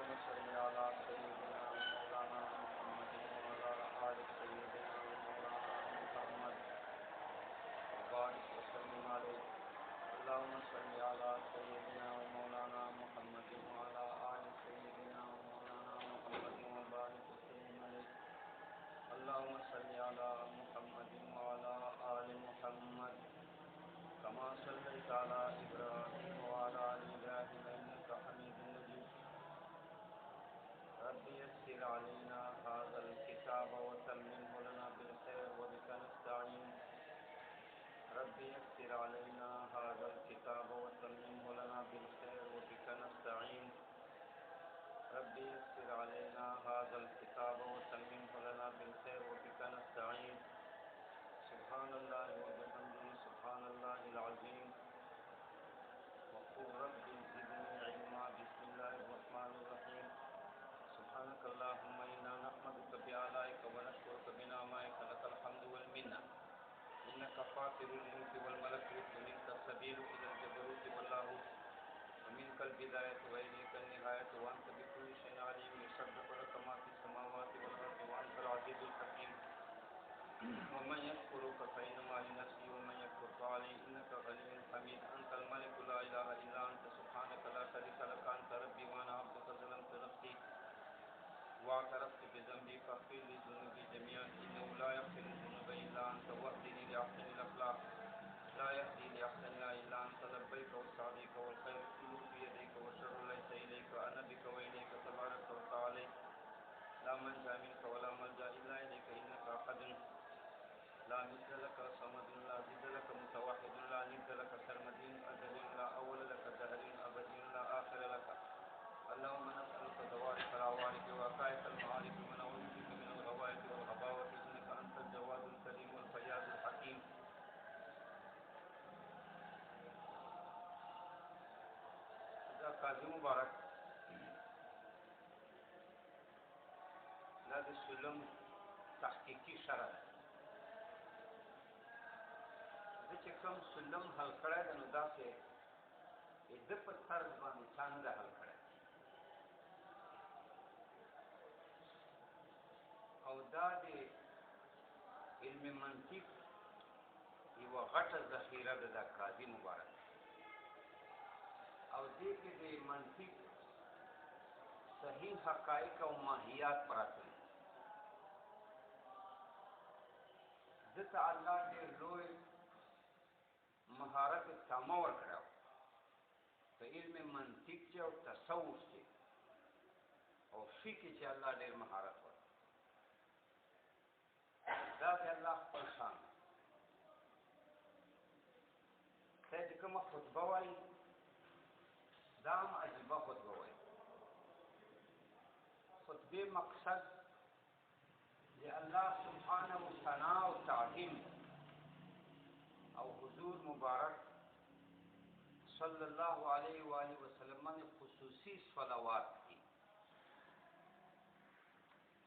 अल्लाहुम्मा सल्लि अला सय्यिदिना मौलाना मुहम्मद व अला आलि सय्यिदिना मौलाना मुहम्मद व बारिक व सल्लिम अलैहि। अल्लाहुम्मा सल्लि अला सय्यिदिना मौलाना मुहम्मद व अला आलि सय्यिदिना मौलाना मुहम्मद व बारिक व सल्लिम अलैहि। अल्लाहुम्मा सल्लि अला मुहम्मद व अला आलि मुहम्मद कमा सल्लैता अला इब्राहीम व अला आलि इब्राहीम इन्नका हमीदुम मजीद। रब्बि यस्सिर अलैना हाज़ल किताब व तम्मिमहु लना बिल खैर व बिका नस्तईन। रब्बि यस्सिर अलैना हाज़ल किताब व तम्मिमहु लना बिल खैर व बिका नस्तईन। रब्बि यस्सिर अलैना हाज़ल किताब व तम्मिमहु लना बिल खैर व बिका नस्तईन। सुब्हानल्लाहि व बिहम्दिही सुब्हानल्लाहिल अज़ीम। वक़ुल रब्बि ज़िदनी इल्मा। बिस्मिल्लाहिर रहमानिर रहीम। सुब्हानकल्लाहुम्मा इन्ना नहमदुका बिआलाइका व नशकुरुका बिनिअमातिका लकल हम्दु वल मिन्ना। इन्नका फ़ातिरुल मुल्कि वल मलकुति व मिनका सबीलु इलल जबरूति वल लाहूत व मिनकल बिदायतु व इलैकन निहायतु व अंता बिकुल्लि शैइन अलीम। युसब्बिहु लका मा फ़िस समावाति वल अर्दि व अंतल अज़ीज़ुल हकीम। वमन यश्कुरुका फ़इन्नमा लिनफ़्सिही वमन यकफ़ुर फ़अलैहा इन्नका गनिय्युन हमीद। अंतल मलिकु ला इलाहा इल्ला अंता सुब्हानका ला शरीका लक अंता रब्बी व अना अब्दुका ज़लमतु नफ़्सी वातरफ़्तु बिज़ंबी फ़ग़फ़िर ली ज़ुनूबी जमीअन इन्नहु ला यग़फ़िरु ज़ुनूबा इल्ला अंता वहदिनी लिअहसनिल अख़लाक़ ला यहदी लिअहसनिहा इल्ला अंता लब्बैक व सअदैक वल खैरु कुल्लुहु बियदैका व शर्रु लैसा इलैका अना बिका व इलैका तबारकता व तआलैता ला मल्जा मिनका व ला मल्जा इल्ला इलैका इन्नका अहदुन ला मिस्ल लक समदुन ला ज़िद्द लक मुतवहिदुन ला निद्द लक सर्मदियुन अज़लियुन ला अव्वल लक दहरियुन अबदियुन ला आखिर लक। अल्लाहुम्मा नस्अलुका दवारिकल अवारिक व हक़ाइक़ल मआरिफ व नऊज़ु बिका मिनल ग़वाइति वल ग़बावति इन्नका अंतल जवादुल करीम वल फ़य्याज़ुल हकीम। काज़ी मुबारक दा सुलम तहकीकी शरह जे कम सुलम हल कड़ा है नुदा से इधर पर तर्ज बानी चांद हल कड़ा है और दादे इल्म मंतिक ये वो गट ज़ख़ीरा दा काज़ी मुबारक और दे के दे मंतिक सही हक़ाइक़ और माहियात परातन जिस अल्लाह के लोए महारत तमावर कराओ तो इल्म मंतिक के और तसव्वुफ के और फ़िक़्ह के अल्लाह डेर महारत हो दाद अल्लाह परेशान सैद कमा खुतबा वाली दाम अजीबा खुतबा वाली खुतबे मकसद ये अल्लाह सुब्हानहु व सना व ताज़ीम और हुजूर मुबारक सल्लल्लाहु अलैहि वसल्लम ने खुसूसी सलावात की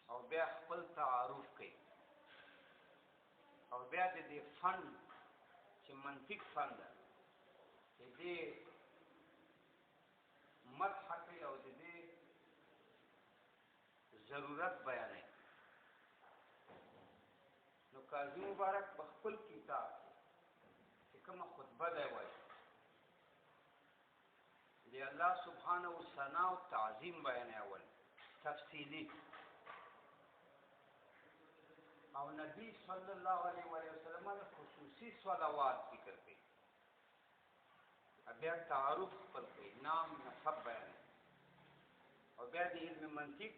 और बया खपल तारुफ की और बया दे फन कि मंतिक फन दे मत हटे और दे जरूरत बयान है नो काज़ी मुबारक बखपल किताब कम खुतबा दे वाई ये अल्लाह सुब्हानहु व सना व ताज़ीम बयान अवल तफसीली और नबी सल्लल्लाहु अलैहि वसल्लम ने खुसूसी सलावात जिक्र की अब तारुफ पर के नाम नसब बयान और बैद इल्म मंतिक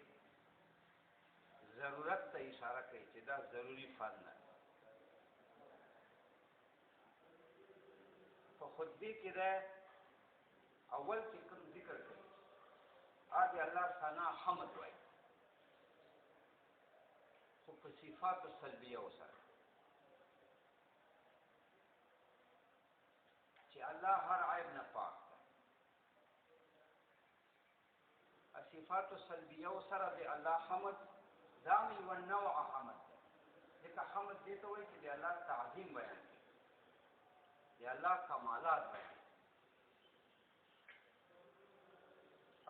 ज़रूरत का इशारा करे चिदा ज़रूरी फन है तो खुतबे के रह अव्वल के कम जिक्र करे आज अल्लाह सना हमद वाई तो सिफात सल्बिया वसर कि अल्लाह हर आयब न पाक सिफात सल्बिया वसर दे अल्लाह हमद दामी व नौ हमद देखा हमद देते हुए कि अल्लाह ताज़ीम बयान की ये अल्लाह कमालात बयान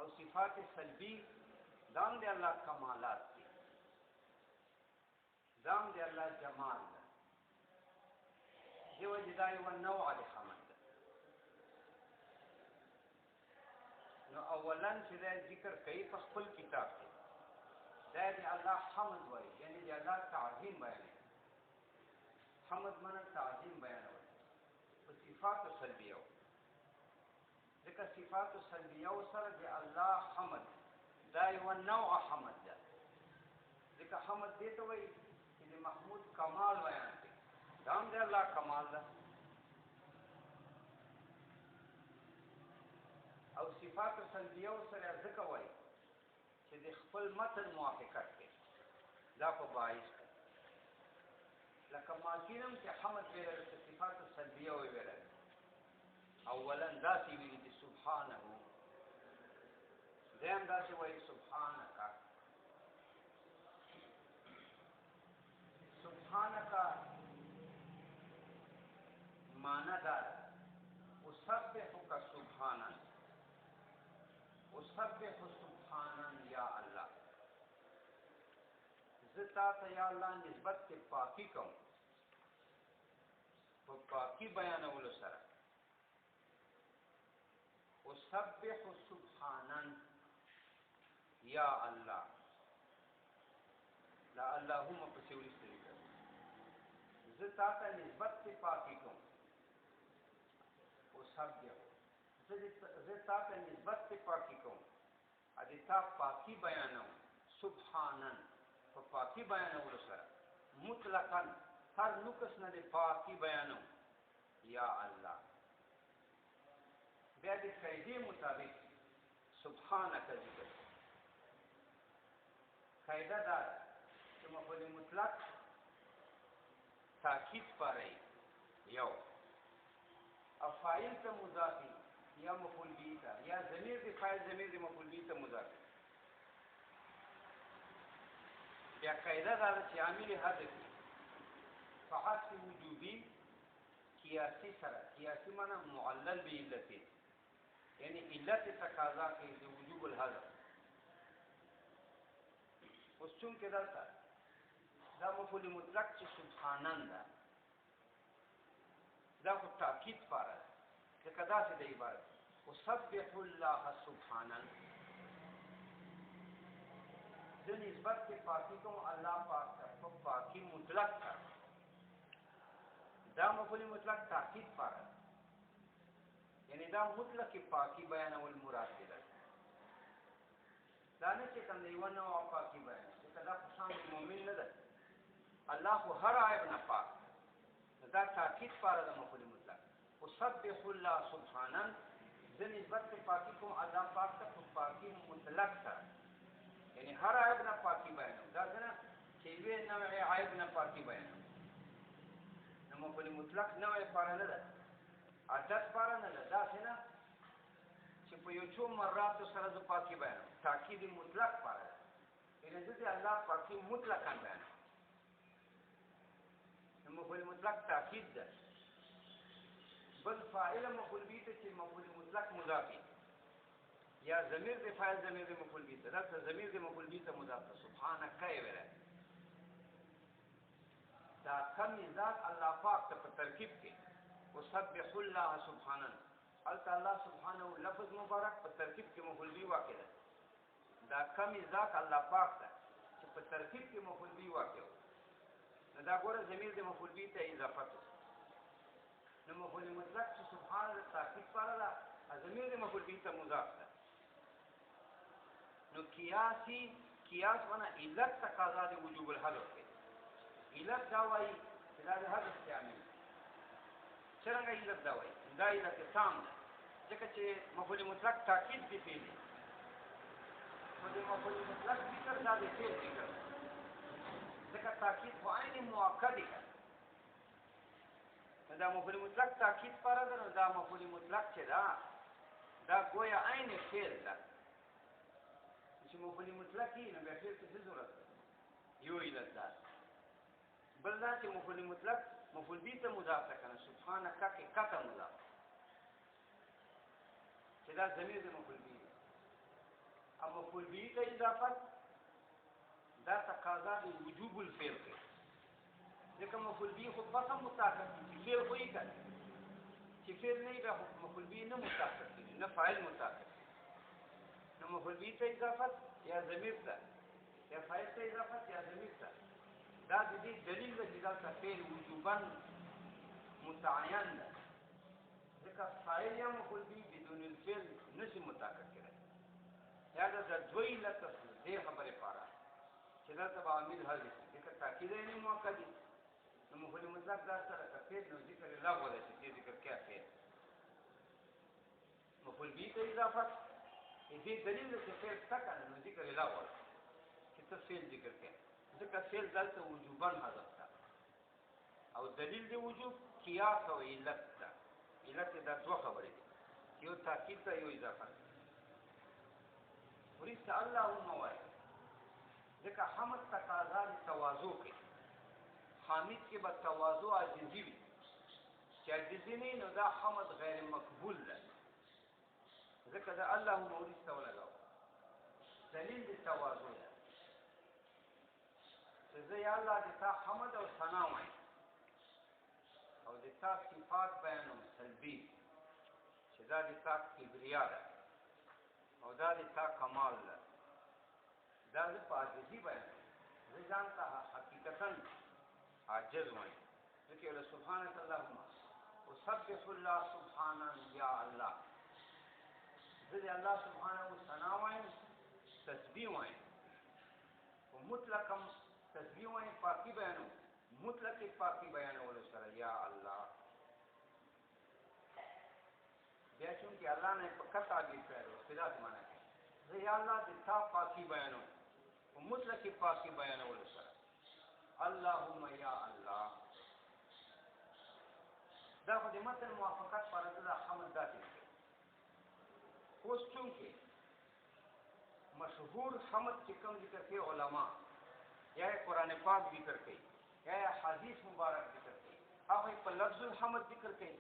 او صفات سلبی دام دی الله کمالات دی دام دی الله جمال دی دیو جدای و نوع دی حمد دی نو اولا چې دا ذکر کوي په خپل کتاب کې دا دی الله حمد وایي یعنی دی الله تعظیم بیانوي حمد معنی تعظیم بیانوي په صفات سلبیه ځکه صفات سلبیه سره دی الله حمد دا یو نوع حمد ده ځکه حمد دې ته وایي چې د محمود کمال بیان کوي دا هم د الله کمال ده او صفات سلبیه سره ځکه وایي چې د خپل متن موافقت کوي دا په باعث لکه ماکینم چې حمد ویل د صفات سلبیه ویل اولا داسې ویلي چې سبحانه دیم داسې وایي سبحانك سبحانك معنی دا اسبحك سبحانا اسبح سبحانا یا الله زتا ته یا الله نسبت کې پاکي کوم په پاکي بیانولو سره اسبح سبحانا یا الله لا اللهم پسولی طریقه زتا ته نسبت کې پاکي کوم اسبح زتا ته نسبت کې پاکي کوم ادي تا پاکي بیانوم سبحانا په پاکي بیانولو سره مطلقاً هر نقص نه د پاکي بیانوم یا الله بیا د قاعدې مطابق سبحانك ذکر قاعده دا چې مفعول مطلق تاکید پاره یو افعال ته مضافي یا مفعول به ته یا ضمیر د فاعل ضمیر د مفعول به ته مضافي یا قاعده دا چې عامل حذف فحذف وجوبي قیاسی سره قیاسی معنی معلل به علت یعنی علت تقاضا کوي د وجوب الحذف اوس چون کې دا مفعول مطلق چې سبحانن دا خو تاکید پاره ده کدا څه دی عبارت وسبح الله سبحانا د نسبت کې پاکي کوم الله پاک ته پاکي مطلق ده دا مفعول مطلق تاکید پاره یعنی دا مطلق پاکی بیانول مراد دی دا نه چې کوم دی ونه او پاکی بیان چې دا شان مؤمن نه ده الله هر عیب نه پاک دا تاکید پاره د مفعول مطلق وسبح الله سبحانا د نسبت کې پاکی کوم الله پاک ته پاکی مطلق سره یعنی هر عیب نه پاکی بیان دا نه چې وی نه عیب نه پاکی بیان نو مفعول مطلق نه وي پاره نه ده عادت پاره نه ده دا څنګه چې په یو څو مرات سره د پاکي بیان تاکید مطلق پاره ان دې الله پاکي مطلقاً بیان نو مفعول مطلق تاکید ده بل فاعل مفعول به ته چې مفعول مطلق مضافي یا ضمیر د فاعل ضمیر د مفعول به ته دا ضمیر د مفعول به ته مضاف سبحانك ویل دا کم ذات الله پاک ته په ترکیب کې وسبح الله سبحانه الله سبحانه لفظ مبارک په ترکیب کې مفعول به واقع ده دا کم ذات الله پاک ته چې په ترکیب کې مفعول به واقع ده دا ګوره ضمیر د مفعول به ته اضافه ده نو مفعول مطلق چې سبحان تاکید پاره ده ضمیر د مفعول به ته مضاف ده نو قیاس معنا علت تقاضا د وجوب الحذف علت دا وایي چې دا د حذف شامل څنګه علت دا وایي دا علت تام ده ځکه چې مفعول مطلق تاکید دی فعل نو د مفعول مطلق ذکر دا د فعل ذکر ځکه تاکید خو عین مؤکد دی دا مفعول مطلق تاکید پاره ده دا مفعول مطلق چې دا گویا عین فعل ده چې مفعول مطلق نه به فعل څه ضرورت یو علت ده بل دا چې مفعول مطلق مفعول به ته مضاف کنه سبحانك کې کته مضاف چې دا ضمیر د مفعول به مفعول به ته اضافت دا تقاضا د وجوب الفعل کوي ځکه مفعول به خو بس هم متعلق دي فعل خو یې کوي چې فعل نه بیا مفعول به نه متعلق دي نه فاعل متعلق نو مفعول به ته اضافت یا ضمیر ته یا فاعل ته اضافت یا ضمیر ته دا د دې دلیل دی چې دا فعل وجوبا متعین ده ځکه فاعل یا مفعول به بدون الفعل نشي متعلق کېدای یا دا د دوی لته دې خبرې پاره چې دلته به عامل حاضر شي ځکه تاکید یې نه موقع دي نو مفعول مطلق دا سره کفید نو ذکر لغو ده چې ذکر کیا فعل مفعول به ته اضافت دې دلیل دی چې فعل تکل نو ذکر لغو ده چې ته فعل ذکر کړې ځکه فعل دلته وجوبا حذف ده او دلیل دی وجوب قیاس او علت ده علت دا دوه خبرې دي یو تاکید ته یو اضافه ورسته اللهم وای ځکه حمد تقاضا د تواضع کوي حامد کې به تواضع عاجزي وي چې عاجزي نه نو دا حمد غیر مقبول ده ځکه دا اللهم ورسته ولګاو دلیل د تواضع ده چې زه یا الله د تا حمد او ثنا وایم او د تا صفات بیانوم سلبي چې دا د تا کبریا ده او دا د تا کمال ده دا زه په عاجزي بیانوم زه ځان ته حقیقتا عاجز وایم ځکه ویل سبحانک اللهم وسبح الله سبحانا یا الله زه د الله سبحانه ثنا وایم تسبیح وایم او مطلقا تسبیح وایم پاکي بیانوم مطلق پاکی بیانولو سره یا الله بیا چونکې الله نه په کته تعبیر کړو صدات معنا کوي زه یا الله د تا پاکی بیانوم او مطلق پاکی بیانولو سره اللهم یا الله دا خو د متن موافقت پر د حمد داخل کوي اوس چونکې مشهور حمد چې کوم ذکر کوي علما یا قرآن پاک ذکر کوي یا حدیث مبارک ذکر کوي هغه په لفظ الحمد ذکر کوي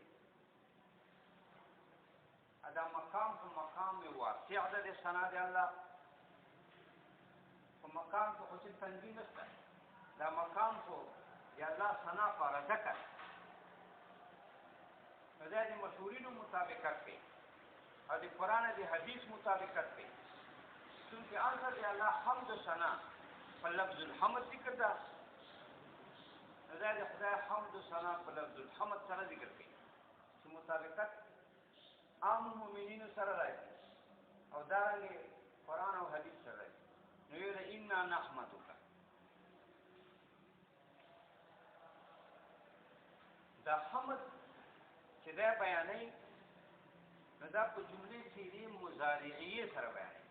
ادا مقام په مقام واسع ده د ثنا د الله په مقام په خو چې تنظیم نشته دا مقام خو یا الله ثنا پر ذکر دا د مشهورینو مطابقت کوي او د قرآن د حدیث مطابقت کوي چونکې اصل د الله حمد و ثنا په لفظ الحمد ذکر ده دا د خدای حمد و ثنا په لفظ الحمد سره ذکر کوي چې مطابقت عام مؤمنینو سره راځي او دارنګه قرآن او حدیث سره راځي نو یو ده انا نحمدک دا حمد چې دا بیانوي نو دا په جملې فعلي مضارعیه سره بیانوي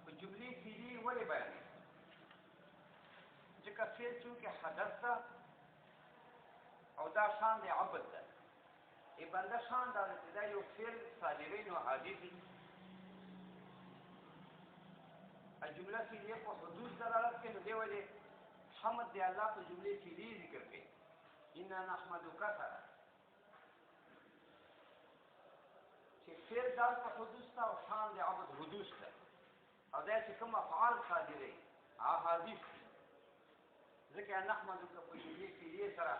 په جملې فعلي ولې بیانوي ځکه فعل چونکې حدث ده او دا شان د عبد ده ای بنده شان دا چې دا یو فعل صادرین او حادثي الجمله فعلیه په حدود دلالت کوي نو دی وجه حمد دی الله په جمله فعلی ذکر کوي ان نحمدک سره چې فعل دال په حدود او شان د عبد حدود ده او دا چې کوم افعال صادرین احادیث ذکر نحمدک په جمله فعلیه سره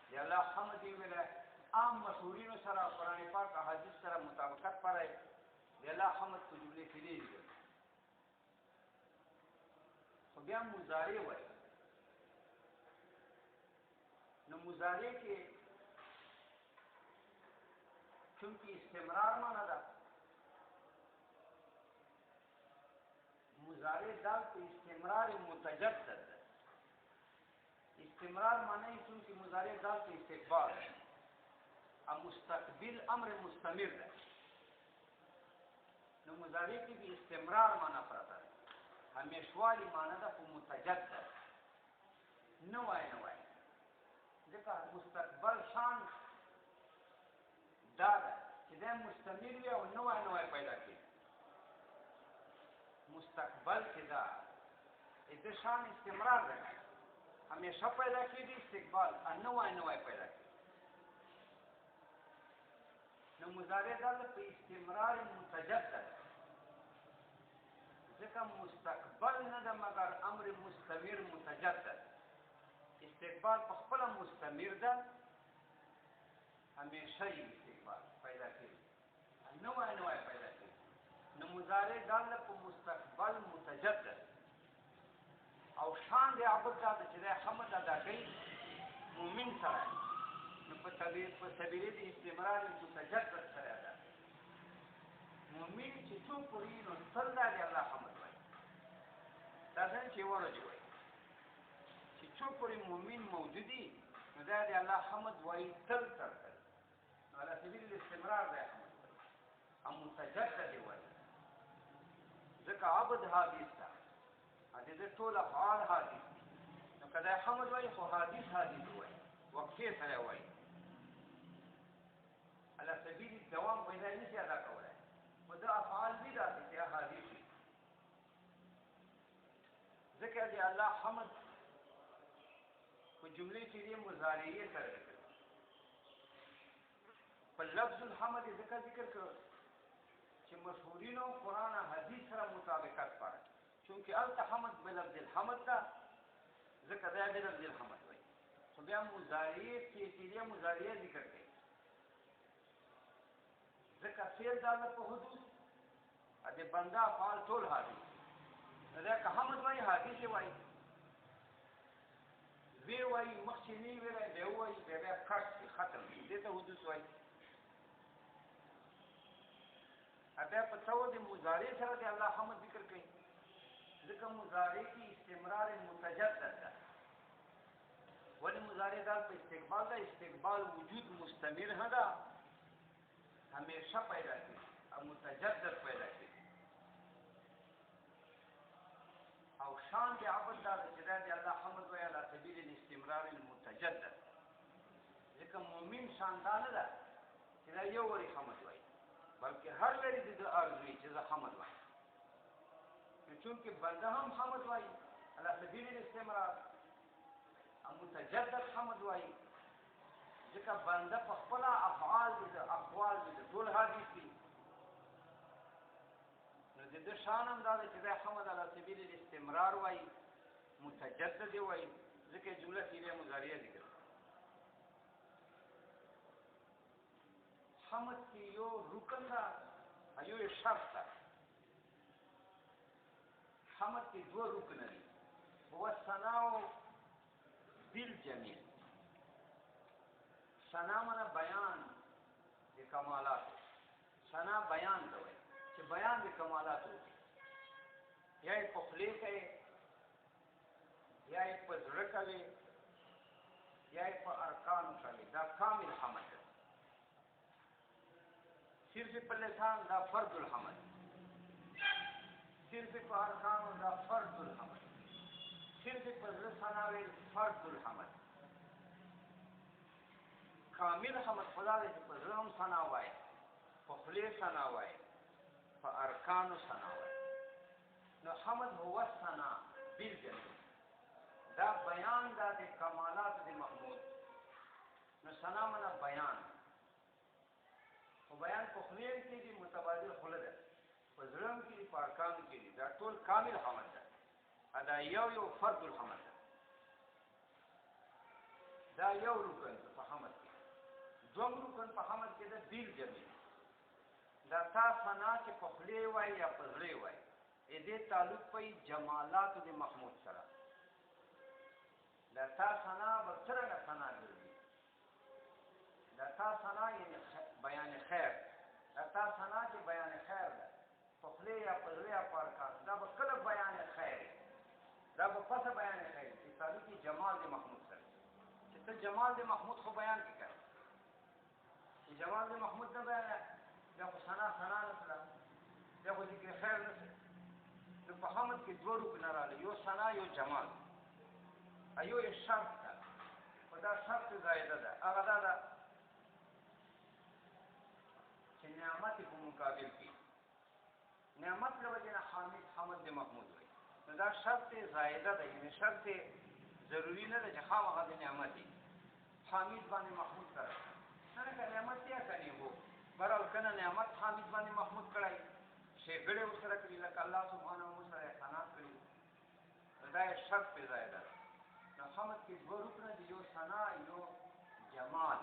دی الله حمد دی ویل عام مشهورینو سره قرآن پاک احادیث سره مطابقت پره دی الله حمد په جمله فعلیه ذکر خو بیا مضارع وایي نو مضارع کې چونکې استمرار معنا ده مضارع دال په استمرار متجدد ده استمرار معنی چونکې مضارع دال په استقبال ده او مستقبل امر مستمر ده نو مضارع کې به استمرار معنا پراته ده همیشوالی معنا ده په متجدد نو وای ځکه مستقبل شان دا ده چې دا مستمر وي او نوای پیدا کړي مستقبل کې دا د شان استمرار ده همیشه پیدا کړي استقبال نوای پیدا کړي نو مضارع داله په استمرار متجدد ځکه مستقبل نه ده مګر امر مستمر متجدد استقبال په خپله مستمر ده همیشه یې استقبال پیدا کېږي نوی نوی پیدا کېږي نو مضارع داله په مستقبل متجدد او شان د عبد دا ده چې دی حمد ادا کوي مؤمن سره نو په طبیعي د استمرار متجدد سره ادا مؤمن چې څوک پوهېږي نو تل دا د الله حمد وایي دا څنګه چې ورځې وایي چې څوک پورې مؤمن موجود وي نو دا د الله حمد وایي تل تل نو على سبیل الاستمرار دی حمد وایي او متجدد وایي ځکه عبد حادث ده د دې ټول افعال حادث دي نو که دا حمد وایي خو حادث وایي وقفې سره وایي على سبیل الدوام پیدا نشي ادا کولی خو دا افعال دي داسې چې حادث دي ځکه د الله حمد په جملې کې دې مضارعې سره ذکر په لفظ الحمد ځکه ذکر کړ چې مشهورینو قرآن حدیث سره مطابقت پاره چونکې الته حمد بلفظ الحمد ده ځکه دا بلفظ الحمد وایي خو بیا مضارعې فعلیه مضارعه ذکر کوي ځکه فعل داله په حدوث د بنده افعال ټول حادث دا که حمد وایي حادث یې وایي وی وایي مخکې نه یې ویلی بیا ووایي بیا کټ شي ختم شي دې ته حدوث وایي بیا په طور د مضارع سره د الله حمد ذکر کوي ځکه مضارع کې استمرار متجدد ده ولې مضارع دال په استقبال ده استقبال وجود مستمر نه ده همیشه پیدا کېږي او متجدد پیدا کېږي او شان د عبد دا چې دا د الله حمد وایي علی سبیل الاستمرار المتجدد ځکه مؤمن شان دا نه ده چې دا یو وارې حمد وایي بلکې هر وارې د ده عرض وي چې زه حمد وایم نو چونکې بنده هم حمد وایي علی سبیل الاستمرار او متجدد حمد وایي ځکه بنده په خپله افعال دي د اقوال دي د ټول حادث دي نو د ده شان هم دا دی چې دی حمد علی سبیل الاستمرار وایي متجدد یې وایي ځکه یې جمله فعلیه مضارعه ذکر حمد کې یو رکن ده او یو شرط ده حمد کې دوه رکنه دي هو ثناء بالجمیل ثنا معنی بیان د کمالاتو ثنا بیان ته وایي چې بیان د کمالاتو یا یې په خولې کوي یا یې په زړه کوي یا یې په ارکانو کوي دا کامل حمد ده صرف په لسان دا فرد الحمد صرف په ارکانو دا فرد الحمد صرف په زړه ثنا ویل فرد الحمد کامل حمد خدا دی چې په زړه هم ثنا وایي په خولې ثنا وایي په ارکانو ثنا وایي نو حمد هو ثنا بالجمیل دا بیان دا د کمالات د محمود نو ثنا معنی بیان خو بیان په خولې کې دي متبادل خوله ده په زړه هم کې دي په ارکانو کې دي دا ټول کامل حمد ده دا یو فرد الحمد ده دا یو رکن په حمد کې دوم رکن په حمد کې ده بالجمیل دا تا ثنا چې په خولې وایي یا په زړه وایي دې تعلق پي جمالاتو د محمود سره دا تا ثنا به څرنګه ثنا ګرځي دا تا ثنا یعنې بیان خیر دا تا ثنا چې بیان خیر ده په خولې یا په زړه یا په ارکانو دا به کله بیان خیر دا به پسه بیان خیر چې تعلق یې جمال د محمود سره چې ته جمال د محمود خو بیان کې کوې چې جمال د محمود نه بیان بیا خو ثنا نه سره بیا خو ذکر خیر نه سره نو په حمد کې دوه رکنه راغلي یو ثنا یو جمال یو یې شرط ده خو دا شرط زایده ده هغه دا ده چې نعمت په مقابل کې نعمت له وجې نه حمد د محمود وایي نو دا شرط زایده ده یعنې شرط ضروري نه ده چې خامخا د نعمت وي حامد باندې محمود سره څنګه نعمت یا کني هو برال کنه نعمت حامد باندې محمود کړای شیګړې ورسره کړی لکه الله سبحانه و تعالی احسانات کړی دا یې شرط پیدا ده نو حمد کې دوه رکنه دي یو ثنا یو جمال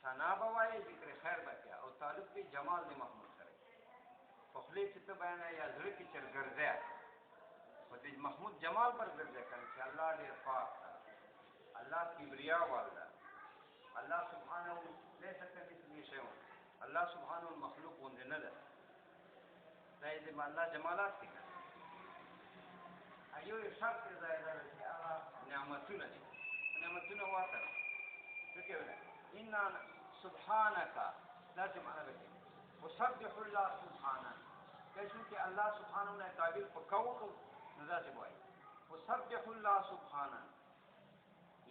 ثنا به وایي ذکر خیر به کوي او تعلق کې جمال د محمود سره په خولې چې ته بیانوې یا زړه کې چې ګرځې خو د محمود جمال پر ګرځې کنه چې الله ډېر پاک ده الله کبریا والا الله سبحانه ليس كمثله شيء الله سبحانه المخلوق غوندې نه ده دا یې د الله جمالات دي ایو شرط ځای ده چې هغه نعمتونه دي نعمتونه واته څه ویل ان سبحانك لازم انا بکی وسبح الله سبحانه کیسو کہ الله سبحانه نے تعبیر په کوو نزا سے وایي وسبح الله سبحانه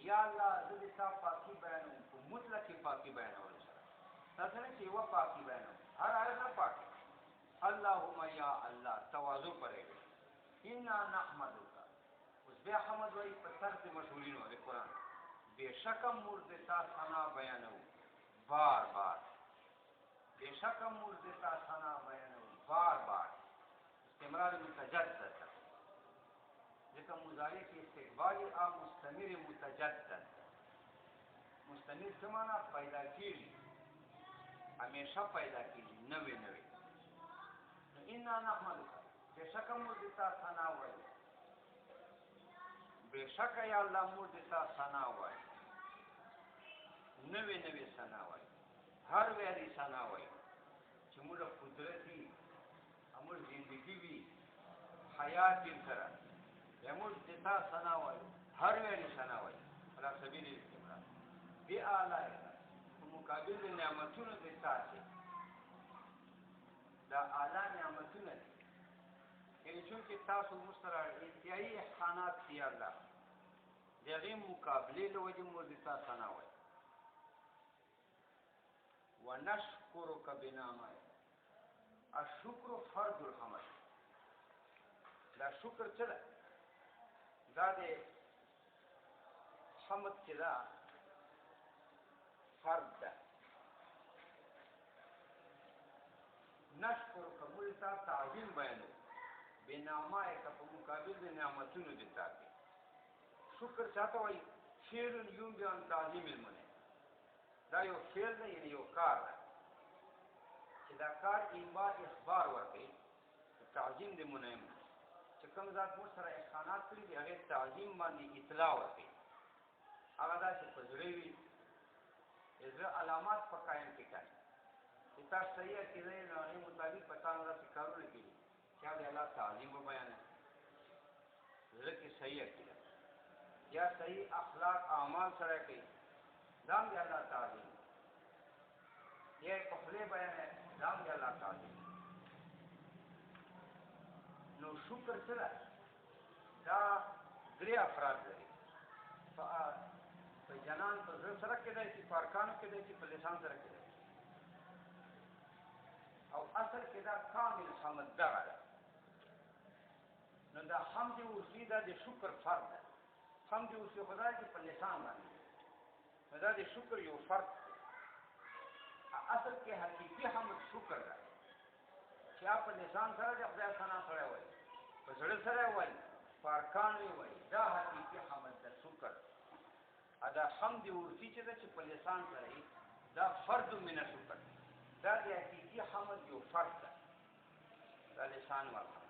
یا الله دې تاسو پاکي بیانوم په مطلق پاکي بیانول تاسو نه چې و پاکي بیانوم هر هر نه پاکي اللهم یا الله تواضع پرې ان نحمدک اوس بیا حمد وایي په طرز مشهورینو د قران بشک مرزتا ثنا بیانو بار بار بشک مرزتا ثنا بیانو بار بار استمرار متجدد ذکر مضارع کی استقبال عام مستمر متجدد مستمر سمانا پیدا کیږي همیشه پیدا کیږي نوې نوې ان نحمدک بشک مرزتا ثنا وایي بشک یا الله مرزتا ثنا وایي نوې نوې ثنا وایي هر ویلي ثنا وایي چې موږ قدرتي امر زندگی وی حیات دې سره یمر دتا ثنا وایي هر ویلي ثنا وایي على سبیل الاستمرار بی اعلی په مقابل د نعمتونو د تاسو دا اعلی نعمتونه یعنی چې تاسو مسترار انتهایی احسانات دی الله دغه مقابله له وجه مرزتا ثنا وایي ونشکرک بنعمت الشکر فرض الحمد دا شکر څه ده دا د حمد چې دا فرض ده نشکرک ملتا تعظیم بیانو بنعمت په مقابل د نعمتونو دي تاسو شکر چاته وایي شعر یوم بیان تعظیم المنه دا یو فعل دی یعنی یو کار دی چې دا کار انباء اخبار ورکوي تعظیم د منعم چې کوم ذات مو سره احسانات کړي دي هغه تعظیم باندې اطلاع ورکوي هغه دا چې په زړه وي زړه علامات په قائم کې کوي چې تاسو صحیح کېږئ نو هغې مطابق په تاسو داسې کارونه کوي چې هغه د الله تعظیم وبیانوي زړه کې صحیح عقیده یا صحیح اخلاق اعمال سره کوي دام دی اللہ تعظیم یہ پخلے بیان ہے دام دی اللہ تعظیم نو شکر چلا دا درې افراد لري په جنان په زړه سره کېدای شي په ارکانو کېدای شي په لسان سره کېدای شي او اصل کې دا کامل حمد دغه ده نو دا حمد اوسي دا د شکر فرد ده حمد اوسي خدای چې په لسان باندې دا د شکر یو فرق اصل کې حقیقي حمد شکر ده چې په لسان سره د خدای ثنا سره وایي په زړه سره وایي په ارکان وایي دا حقیقي حمد ده شکر دا حمد ورسی چې ده چې په لسان سره دا فرد من شکر دا د حقیقي حمد یو فرد ده دا لسان والا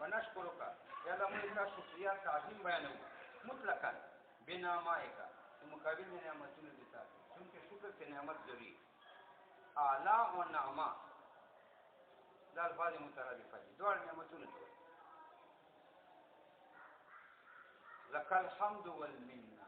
ونشکرک یا الله موږ ته شکریا تعظیم بیانوو مطلقاً بنعمائک مقابل میں نعمتوں نے دیتا ہے چونکہ شکر کے نعمت ضروری اعلی و نعمہ دا الفاظ مترادفہ دي دوه نعمتوں نے لك الحمد والمنه